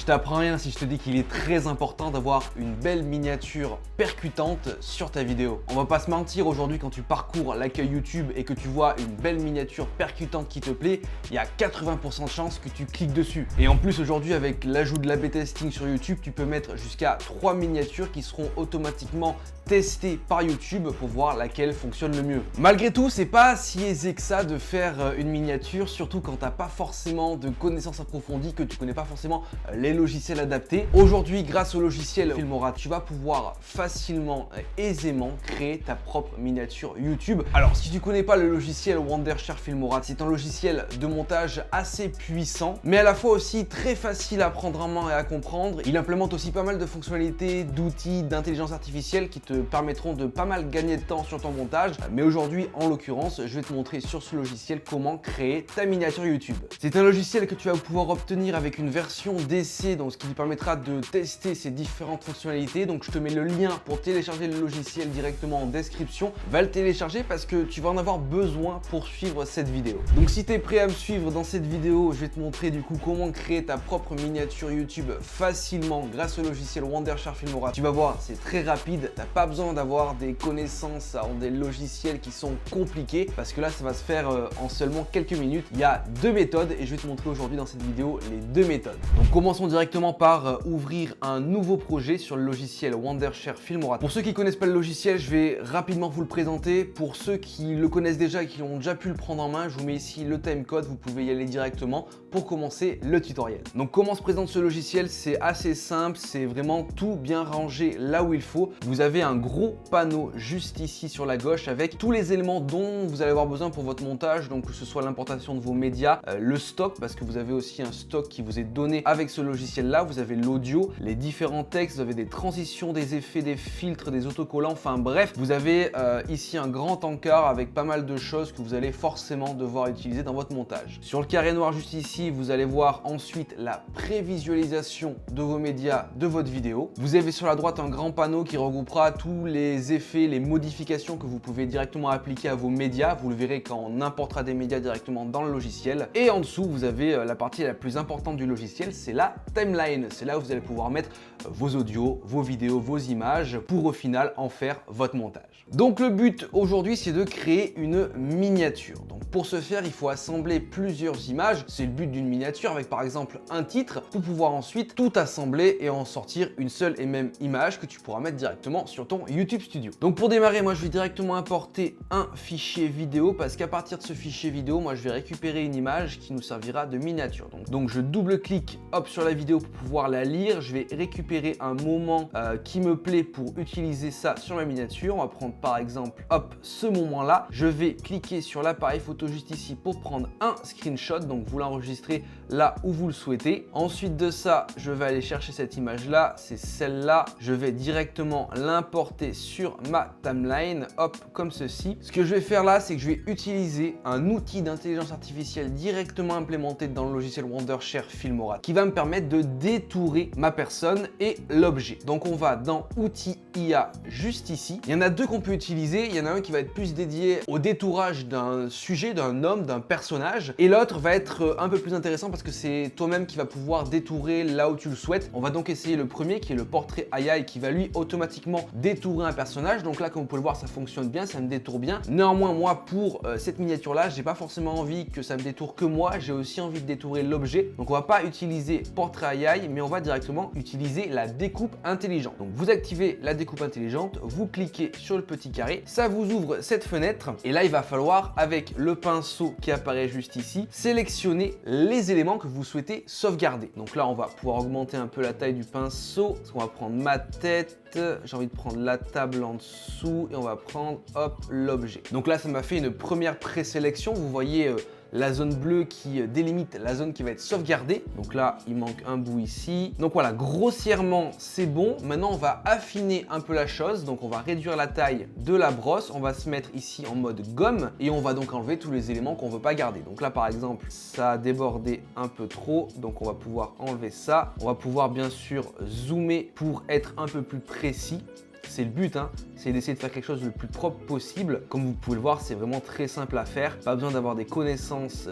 Je t'apprends rien si je te dis qu'il est très important d'avoir une belle miniature percutante sur ta vidéo. On va pas se mentir, aujourd'hui quand tu parcours l'accueil YouTube et que tu vois une belle miniature percutante qui te plaît, il y a 80% de chances que tu cliques dessus. Et en plus aujourd'hui avec l'ajout de l'A/B testing sur YouTube, tu peux mettre jusqu'à 3 miniatures qui seront automatiquement testées par YouTube pour voir laquelle fonctionne le mieux. Malgré tout, c'est pas si aisé que ça de faire une miniature, surtout quand t'as pas forcément de connaissances approfondies, que tu connais pas forcément les logiciels adaptés. Aujourd'hui, grâce au logiciel Filmora, tu vas pouvoir facilement et aisément créer ta propre miniature YouTube. Alors, si tu connais pas le logiciel Wondershare Filmora, c'est un logiciel de montage assez puissant, mais à la fois aussi très facile à prendre en main et à comprendre. Il implémente aussi pas mal de fonctionnalités, d'outils, d'intelligence artificielle qui te permettront de pas mal gagner de temps sur ton montage. Mais aujourd'hui, en l'occurrence, je vais te montrer sur ce logiciel comment créer ta miniature YouTube. C'est un logiciel que tu vas pouvoir obtenir avec une version d'essai, donc ce qui te permettra de tester ces différentes fonctionnalités. Donc je te mets le lien pour télécharger le logiciel directement en description. Va le télécharger parce que tu vas en avoir besoin pour suivre cette vidéo. Donc si tu es prêt à me suivre dans cette vidéo, je vais te montrer du coup comment créer ta propre miniature YouTube facilement grâce au logiciel Wondershare Filmora. Tu vas voir, c'est très rapide, t'as pas besoin d'avoir des connaissances en des logiciels qui sont compliqués parce que là ça va se faire en seulement quelques minutes. Il y a deux méthodes et je vais te montrer aujourd'hui dans cette vidéo les deux méthodes. Donc commençons directement par ouvrir un nouveau projet sur le logiciel Wondershare Filmora. Pour ceux qui connaissent pas le logiciel, je vais rapidement vous le présenter. Pour ceux qui le connaissent déjà et qui ont déjà pu le prendre en main, je vous mets ici le timecode, vous pouvez y aller directement pour commencer le tutoriel. Donc comment se présente ce logiciel? C'est assez simple, c'est vraiment tout bien rangé là où il faut. Vous avez un gros panneau juste ici sur la gauche avec tous les éléments dont vous allez avoir besoin pour votre montage, donc que ce soit l'importation de vos médias, le stock, parce que vous avez aussi un stock qui vous est donné avec ce logiciel là, vous avez l'audio, les différents textes, vous avez des transitions, des effets, des filtres, des autocollants, enfin bref, vous avez ici un grand encart avec pas mal de choses que vous allez forcément devoir utiliser dans votre montage. Sur le carré noir juste ici, vous allez voir ensuite la prévisualisation de vos médias de votre vidéo. Vous avez sur la droite un grand panneau qui regroupera tous les effets, les modifications que vous pouvez directement appliquer à vos médias. Vous le verrez quand on importera des médias directement dans le logiciel. Et en dessous, vous avez la partie la plus importante du logiciel, c'est la timeline. C'est là où vous allez pouvoir mettre vos audios, vos vidéos, vos images pour au final en faire votre montage. Donc le but aujourd'hui, c'est de créer une miniature. Donc pour ce faire, il faut assembler plusieurs images. C'est le but d'une miniature avec par exemple un titre pour pouvoir ensuite tout assembler et en sortir une seule et même image que tu pourras mettre directement sur ton YouTube Studio. Donc pour démarrer, moi je vais directement importer un fichier vidéo parce qu'à partir de ce fichier vidéo, moi je vais récupérer une image qui nous servira de miniature. Donc je double-clique hop sur la vidéo pour pouvoir la lire. Je vais récupérer un moment qui me plaît pour utiliser ça sur ma miniature. On va prendre par exemple hop ce moment-là. Je vais cliquer sur l'appareil photo juste ici pour prendre un screenshot. Donc vous l'enregistrez là où vous le souhaitez. Ensuite de ça, je vais aller chercher cette image-là. C'est celle-là. Je vais directement l'importer sur ma timeline, hop, comme ceci. Ce que je vais faire là, c'est que je vais utiliser un outil d'intelligence artificielle directement implémenté dans le logiciel Wondershare Filmora qui va me permettre de détourer ma personne et l'objet. Donc on va dans Outils IA juste ici. Il y en a deux qu'on peut utiliser. Il y en a un qui va être plus dédié au détourage d'un sujet, d'un homme, d'un personnage. Et l'autre va être un peu plus intéressant parce que c'est toi-même qui va pouvoir détourer là où tu le souhaites. On va donc essayer le premier qui est le portrait AI qui va lui automatiquement détourer un personnage. Donc là, comme vous pouvez le voir, ça fonctionne bien, ça me détourne bien. Néanmoins, moi, pour cette miniature-là, j'ai pas forcément envie que ça me détourne que moi. J'ai aussi envie de détourer l'objet. Donc on va pas utiliser portrait AI, mais on va directement utiliser la découpe intelligente. Donc vous activez la découpe intelligente, vous cliquez sur le petit carré, ça vous ouvre cette fenêtre. Et là, il va falloir, avec le pinceau qui apparaît juste ici, sélectionner les éléments que vous souhaitez sauvegarder. Donc là, on va pouvoir augmenter un peu la taille du pinceau. On va prendre ma tête, j'ai envie de prendre la table en dessous et on va prendre hop l'objet. Donc là, ça m'a fait une première présélection. Vous voyez la zone bleue qui délimite la zone qui va être sauvegardée. Donc là, il manque un bout ici. Donc voilà, grossièrement, c'est bon. Maintenant, on va affiner un peu la chose. Donc on va réduire la taille de la brosse. On va se mettre ici en mode gomme et on va donc enlever tous les éléments qu'on ne veut pas garder. Donc là, par exemple, ça a débordé un peu trop. Donc on va pouvoir enlever ça. On va pouvoir bien sûr zoomer pour être un peu plus précis. c'est le but, hein, c'est d'essayer de faire quelque chose le plus propre possible. Comme vous pouvez le voir, c'est vraiment très simple à faire. Pas besoin d'avoir des connaissances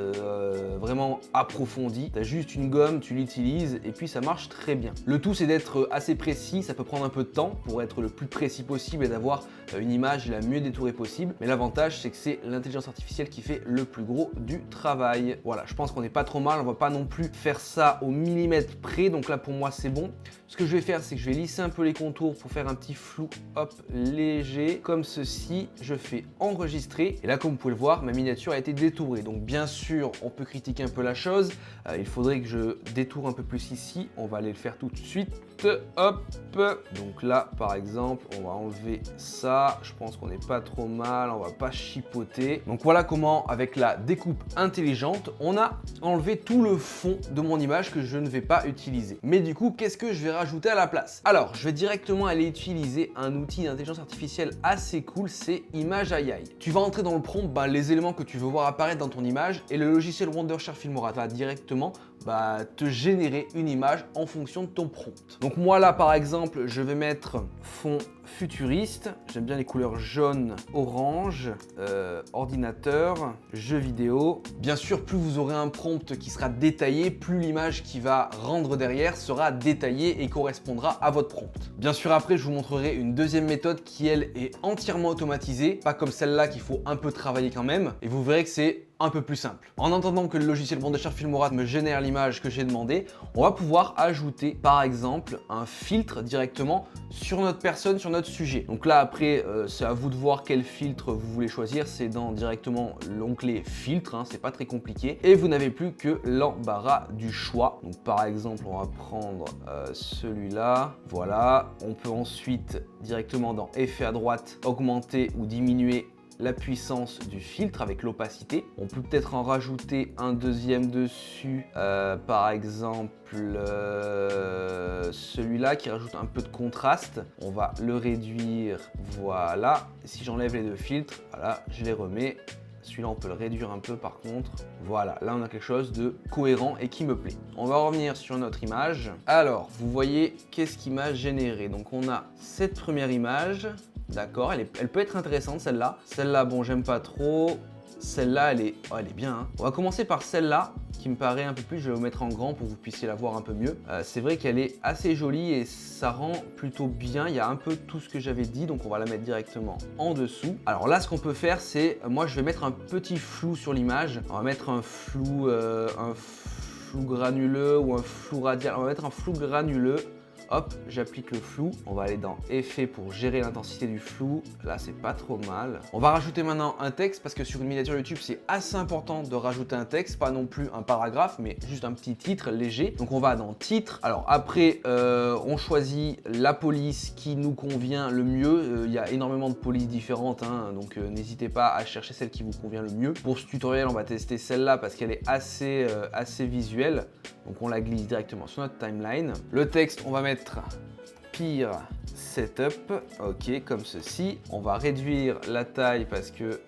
vraiment approfondies. Tu as juste une gomme, tu l'utilises et puis ça marche très bien. Le tout, c'est d'être assez précis. Ça peut prendre un peu de temps pour être le plus précis possible et d'avoir une image la mieux détourée possible. Mais l'avantage, c'est que c'est l'intelligence artificielle qui fait le plus gros du travail. Voilà, je pense qu'on n'est pas trop mal. On va pas non plus faire ça au millimètre près. Donc là, pour moi, c'est bon. Ce que je vais faire, c'est que je vais lisser un peu les contours pour faire un petit flou, hop, léger, comme ceci. Je fais enregistrer. Et là, comme vous pouvez le voir, ma miniature a été détourée. Donc bien sûr, on peut critiquer un peu la chose. Il faudrait que je détourne un peu plus ici. On va aller le faire tout de suite. Hop. Donc là, par exemple, on va enlever ça. Je pense qu'on n'est pas trop mal. On va pas chipoter. Donc voilà comment, avec la découpe intelligente, on a enlevé tout le fond de mon image que je ne vais pas utiliser. Mais du coup, qu'est-ce que je vais rajouter à la place? Alors, je vais directement aller utiliser un outil d'intelligence artificielle assez cool, c'est Imagai. Tu vas entrer dans le prompt les éléments que tu veux voir apparaître dans ton image et le logiciel Wondershare Filmora va directement te générer une image en fonction de ton prompt. Donc moi là par exemple, je vais mettre fond futuriste. J'aime bien les couleurs jaune, orange, ordinateur, jeux vidéo. Bien sûr, plus vous aurez un prompt qui sera détaillé, plus l'image qui va rendre derrière sera détaillée et correspondra à votre prompt. Bien sûr, après, je vous montrerai une deuxième méthode qui, elle, est entièrement automatisée, pas comme celle-là qu'il faut un peu travailler quand même. Et vous verrez que c'est un peu plus simple. En attendant que le logiciel Wondershare Filmora me génère l'image que j'ai demandé, on va pouvoir ajouter par exemple un filtre directement sur notre personne, sur notre sujet. Donc là après, c'est à vous de voir quel filtre vous voulez choisir. C'est dans directement l'onglet filtre, hein, c'est pas très compliqué. Et vous n'avez plus que l'embarras du choix. Donc par exemple, on va prendre celui-là. Voilà. On peut ensuite directement dans effet à droite, augmenter ou diminuer la puissance du filtre avec l'opacité. On peut peut-être en rajouter un deuxième dessus, par exemple celui-là qui rajoute un peu de contraste. On va le réduire, voilà. Et si j'enlève les deux filtres, voilà, je les remets. Celui-là, on peut le réduire un peu par contre. Voilà, là on a quelque chose de cohérent et qui me plaît. On va revenir sur notre image. Alors, vous voyez qu'est-ce qui m'a généré. Donc on a cette première image. D'accord, elle peut être intéressante celle-là. Celle-là, bon, j'aime pas trop. Celle-là, elle est bien. Hein. On va commencer par celle-là, qui me paraît un peu plus. Je vais vous mettre en grand pour que vous puissiez la voir un peu mieux. C'est vrai qu'elle est assez jolie et ça rend plutôt bien. Il y a un peu tout ce que j'avais dit, donc on va la mettre directement en dessous. Alors là, ce qu'on peut faire, c'est, moi, je vais mettre un petit flou sur l'image. On va mettre un flou granuleux ou un flou radial. On va mettre un flou granuleux. Hop, j'applique le flou. On va aller dans effet pour gérer l'intensité du flou. Là, c'est pas trop mal. On va rajouter maintenant un texte parce que sur une miniature YouTube, c'est assez important de rajouter un texte. Pas non plus un paragraphe, mais juste un petit titre léger. Donc, on va dans titre. Alors après, on choisit la police qui nous convient le mieux. Il y a énormément de polices différentes, hein, donc n'hésitez pas à chercher celle qui vous convient le mieux. Pour ce tutoriel, on va tester celle-là parce qu'elle est assez visuelle. Donc, on la glisse directement sur notre timeline. Le texte, on va mettre pire setup, ok, comme ceci. On va réduire la taille parce que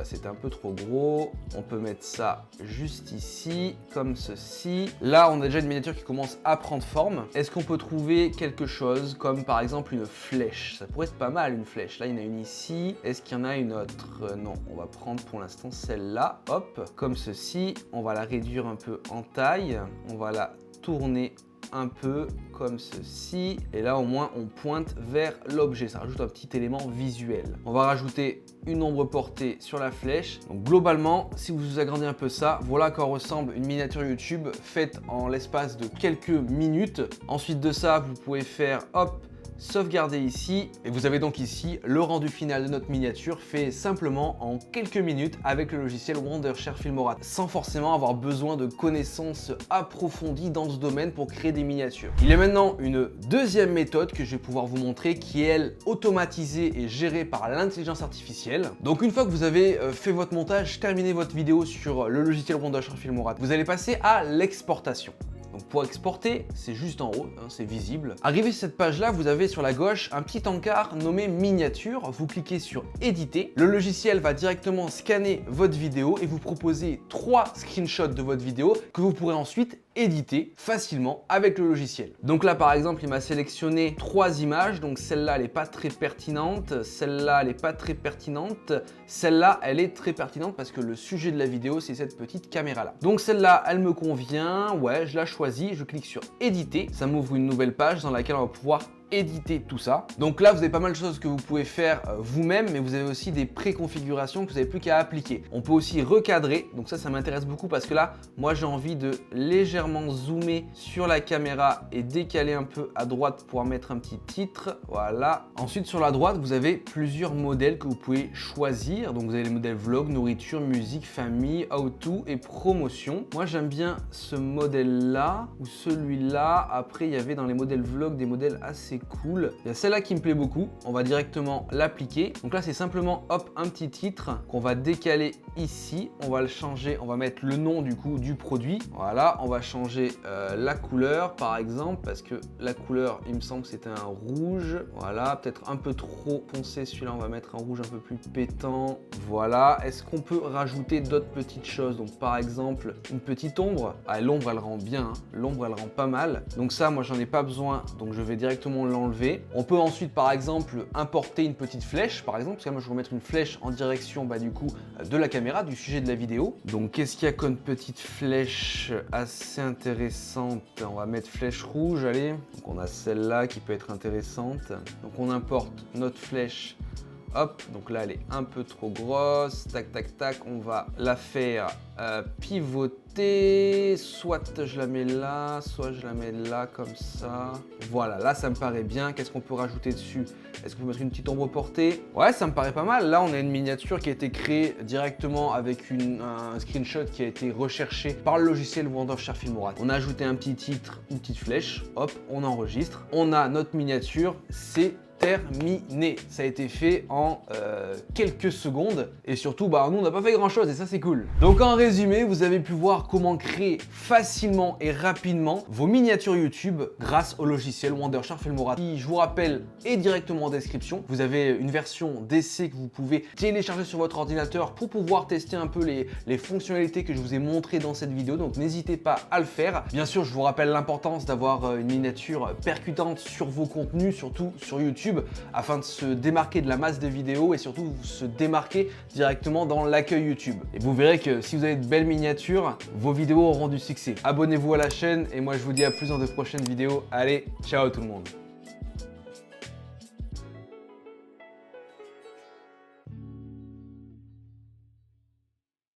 c'est un peu trop gros. On peut mettre ça juste ici, comme ceci. Là, on a déjà une miniature qui commence à prendre forme. Est-ce qu'on peut trouver quelque chose comme par exemple une flèche? Ça pourrait être pas mal une flèche. Là, il y en a une ici. Est-ce qu'il y en a une autre? Non, on va prendre pour l'instant celle-là. Hop, comme ceci. On va la réduire un peu en taille. On va la tourner un peu comme ceci et là au moins on pointe vers l'objet, ça rajoute un petit élément visuel. On va rajouter une ombre portée sur la flèche. Donc globalement, si vous agrandissez un peu ça, voilà à quoi ressemble une miniature YouTube faite en l'espace de quelques minutes. Ensuite de ça, vous pouvez faire hop, sauvegarder ici et vous avez donc ici le rendu final de notre miniature fait simplement en quelques minutes avec le logiciel Wondershare Filmora sans forcément avoir besoin de connaissances approfondies dans ce domaine pour créer des miniatures. Il y a maintenant une deuxième méthode que je vais pouvoir vous montrer qui est elle automatisée et gérée par l'intelligence artificielle. Donc une fois que vous avez fait votre montage, terminé votre vidéo sur le logiciel Wondershare Filmora, vous allez passer à l'exportation. Donc pour exporter, c'est juste en haut, hein, c'est visible. Arrivé sur cette page-là, vous avez sur la gauche un petit encart nommé miniature. Vous cliquez sur éditer. Le logiciel va directement scanner votre vidéo et vous proposer 3 screenshots de votre vidéo que vous pourrez ensuite éditer facilement avec le logiciel. Donc là par exemple il m'a sélectionné 3 images, donc celle-là elle n'est pas très pertinente, celle-là elle n'est pas très pertinente, celle-là elle est très pertinente parce que le sujet de la vidéo c'est cette petite caméra là. Donc celle-là elle me convient, ouais je la choisis, je clique sur éditer, ça m'ouvre une nouvelle page dans laquelle on va pouvoir éditer tout ça. Donc là, vous avez pas mal de choses que vous pouvez faire vous-même, mais vous avez aussi des préconfigurations que vous n'avez plus qu'à appliquer. On peut aussi recadrer, donc ça m'intéresse beaucoup parce que là, moi j'ai envie de légèrement zoomer sur la caméra et décaler un peu à droite pour pouvoir mettre un petit titre, voilà. Ensuite, sur la droite, vous avez plusieurs modèles que vous pouvez choisir. Donc vous avez les modèles vlog, nourriture, musique, famille, how-to et promotion. Moi, j'aime bien ce modèle-là ou celui-là. Après, il y avait dans les modèles vlog des modèles assez cool. Il y a celle-là qui me plaît beaucoup. On va directement l'appliquer. Donc là, c'est simplement hop, un petit titre qu'on va décaler ici. On va le changer. On va mettre le nom du coup du produit. Voilà, on va changer la couleur par exemple parce que la couleur, il me semble que c'était un rouge. Voilà, peut-être un peu trop foncé celui-là. On va mettre un rouge un peu plus pétant. Voilà. Est-ce qu'on peut rajouter d'autres petites choses? Donc par exemple, une petite ombre. Ah, l'ombre, elle rend bien. Hein. L'ombre, elle rend pas mal. Donc ça, moi, j'en ai pas besoin. Donc je vais directement l'enlever. On peut ensuite par exemple importer une petite flèche par exemple, parce que là, moi je vais mettre une flèche en direction du coup de la caméra, du sujet de la vidéo. Donc qu'est-ce qu'il y a comme petite flèche assez intéressante? On va mettre flèche rouge, allez. Donc on a celle-là qui peut être intéressante. Donc on importe notre flèche. Hop, donc là elle est un peu trop grosse, tac tac tac, on va la faire pivoter, soit je la mets là, soit je la mets là comme ça. Voilà, là ça me paraît bien. Qu'est-ce qu'on peut rajouter dessus? Est-ce qu'on peut mettre une petite ombre portée? Ouais, ça me paraît pas mal. Là on a une miniature qui a été créée directement avec un screenshot qui a été recherché par le logiciel Wondershare Filmora. On a ajouté un petit titre, une petite flèche, hop, on enregistre. On a notre miniature, c'est terminé. Ça a été fait en quelques secondes et surtout nous on n'a pas fait grand chose et ça c'est cool. Donc en résumé, vous avez pu voir comment créer facilement et rapidement vos miniatures YouTube grâce au logiciel Wondershare Filmora qui, je vous rappelle, est directement en description. Vous avez une version d'essai que vous pouvez télécharger sur votre ordinateur pour pouvoir tester un peu les fonctionnalités que je vous ai montrées dans cette vidéo, donc n'hésitez pas à le faire. Bien sûr, je vous rappelle l'importance d'avoir une miniature percutante sur vos contenus, surtout sur YouTube, afin de se démarquer de la masse des vidéos et surtout se démarquer directement dans l'accueil YouTube. Et vous verrez que si vous avez de belles miniatures, vos vidéos auront du succès. Abonnez-vous à la chaîne et moi je vous dis à plus dans de prochaines vidéos. Allez, ciao tout le monde!